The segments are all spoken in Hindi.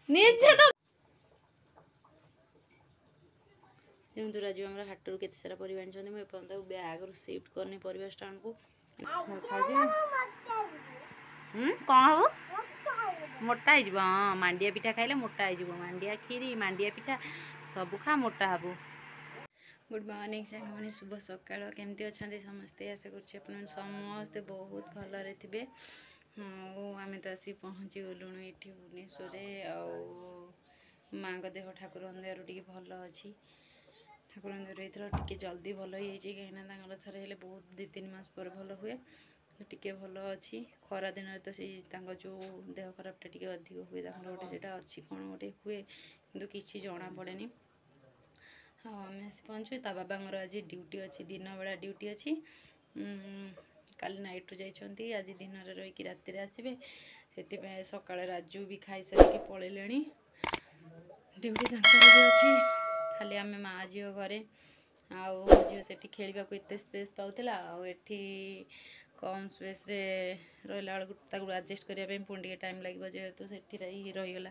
निजे तो देखो राजू हमरा हाटरू केते सारा परिवा आनिछन मैं एपर्यंत बैग रु शिफ्ट करनी परिवा स्टैंड को कौन हो मोटा हो हाँ मांडिया पिठा खाइले मोटा हो मांडिया खीरी मांडिया पिठा सब खा मोटा हबू। गुड मॉर्निंग सांग मैंने शुभ सकाल केमती अच्छा समस्ते आशा कर समस्ते बहुत भलरे थे। हाँ आम तो आसी पहुँची गलुणु ये भुवनेश्वर माँ देह ठाकुर दयारू टे भल अच्छी ठाकुर दयारू ये टे जल्दी भल हो कहीं थर हेल्ले बहुत 2-3 मास पर भल हुए टिके भल अच्छी खरा दिन तो से जो देह खराबटा टे अधिक हुए गोटे से अच्छी कौन गोटे हुए कि किसी जना पड़े हाँ आम आसी पहुँचु ता बाबा आज ड्यूटी अच्छी दिन बेला ड्यूटी अच्छी काली नाइट रू जाइछंती आज दिन में रही राति आसबे से सकाଳେ राजू भी खाई सारिकी पलैले ड्यूटी भी अच्छी खाली आम माँ झील घरे आउ झील से खेलने को एत स्पेस पाला आठी कम स्पेस रे रहा बेलू आडजस्ट करने पुणी टे टाइम लगे जेहेतु से रहीगला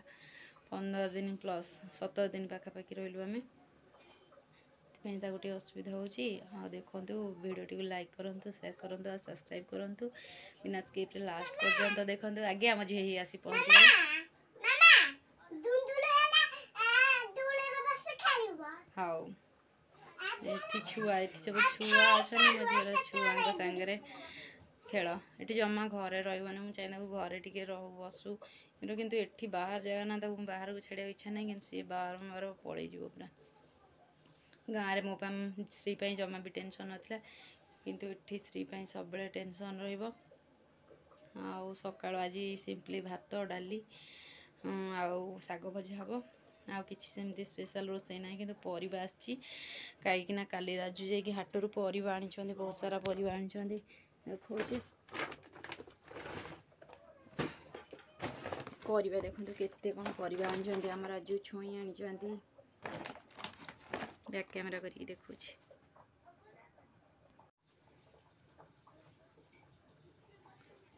15 दिन प्लस 17 दिन पाखापाखि रही आम गोटे असुविधा हो देखो वीडियो टी लाइक करूँ शेयर करूँ और सब्सक्राइब करूँ बिना स्किप लास्ट पर्यंत देखो आगे आम झी आसी पहुँची हाँ ये छुआ ये सब छुआ अच्छा मो झील छुआ सांगे खेल ये जमा घरे रही मुझे घरे टे बसु किंतु एठी बाहर जगह ना बाहर को छाड़ा इच्छा ना कि सी बार पलि पूरा गाँव में मो श्री जमा भी टेंशन नाला किंतु एठी श्री सब बड़े टेंशन रहा सका आज सिंपली भात डाली आउ शाग भजा हम आउ किसी सेमती स्पेशल रोसई ना कि परिवा आसी कहीं काली राजू जाकि हाटरू परिवा आनी बहुत सारा परिवा आनी देखो परिवा देखो केते कौन परिवा आनी आम राजू छुई आनी बैक कैमरा करके देखुँ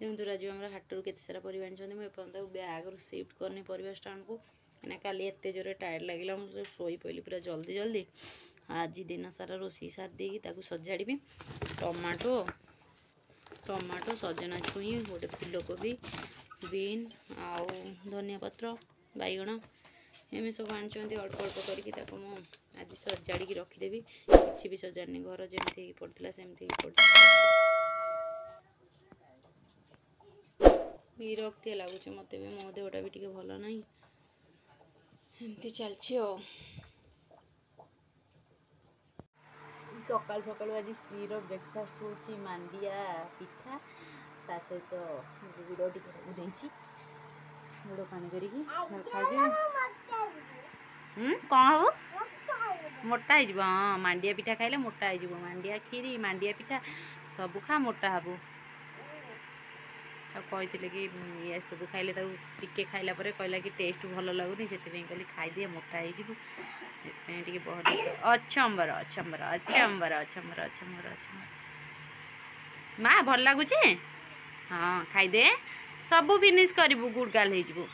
देखो राजू हमारा हाटरू केते सारा परिवा आनी मैं एपर्यंत बैग रु शिफ्ट करनी परिवा स्टैंड को कहीं काली एत जोरे टायर्ड लगे मुझे शोई पड़ी पूरा जल्दी जल्दी आज दिन सारा रोषे सार देकी सजाड़ी टमाटो टमाटो सजना छुई गोटे फूलकोबी बीन आउ धनिया पत्र बैगण एम सब आनी अल्प अल्प करके आज सजाड़ी रखीदेवी किसी भी सजाड़नी घर जमी पड़ा सेमती विरक्ति लगुच मत भी मो देहटा भी टे भल ना एमती चलती सकाल सकाल आज श्रीर ब्रेकफास्ट हूँ मांडिया पिठा ता सहित गुड़ टे गुड़ पानी करके कौन हो मोटा हो हाँ मांडिया पिठा खाइले मोटा हो मांडिया खीरी मांडिया पिठा सब खा मोटा हबू कहते कि ये सब खाइले टिके खाइला कहला कि टेस्ट भल लगुनि से कहली खाईदे मोटा हो बहुत अचंबर अचंबर अचंबर अचंबर अचंबर अचंबर माँ भल लगुच हाँ खाईदे सब फिनिश करू गुड़गाल हो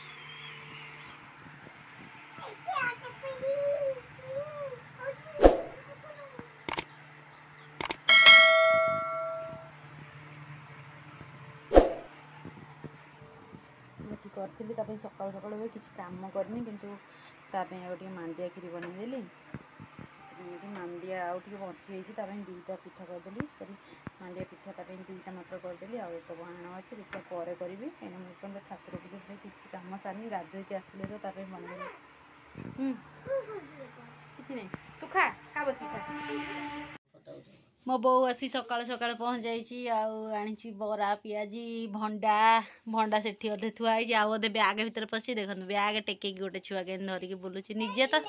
करी सका सका किसी काम करनी किंतु गोटे मांडिया खीरी बनईदेली मांडिया आउ बची जाइए दुईटा पिठा करदेली सरी मांडिया पिठा दुईटा मात्र करदेली आउ एक बाण अच्छे देखा पर करी कहीं मुझे ठाकुर पूजा किसी कम सारे गाधोक आसिले तो बनइली किसी नहीं तू खा खा बस खा मो बो आसी सकाल सकाल पहुँच जाइए बरा पियाजी भंडा भंडा से अधे थुआई आधे ब्याग भितर पशि देखो ब्याग टेक गोटे छुआ के धरिकी बुलूँ निजे तो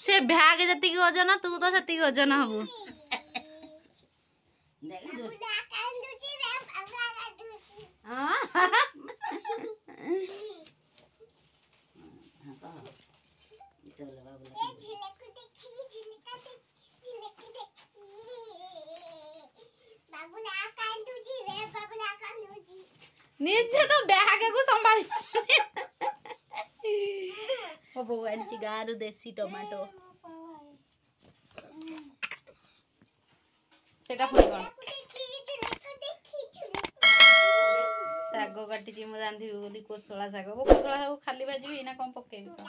से ब्याग जी वजन तू तो से वजन हबू निजे तो बैग को संभाल ମୋ ବୋଉ ଆଣିଛି ଗାଁରୁ ଦେଶୀ ଟମାଟୋ। ସେଟା ପୁଣି କଣ ଶାଗ କାଟିଛି ମୁଁ ରାନ୍ଧିବି ବୋଲି କୋଶଳା ଶାଗ। କୋଶଳା ଶାଗ ଖାଲି ଭାଜିବି ନା କଣ ପକେଇବି ତ?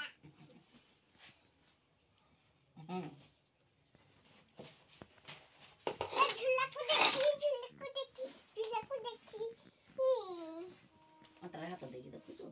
ହାତ ଦେଇକି ଦେଖୁଛୁ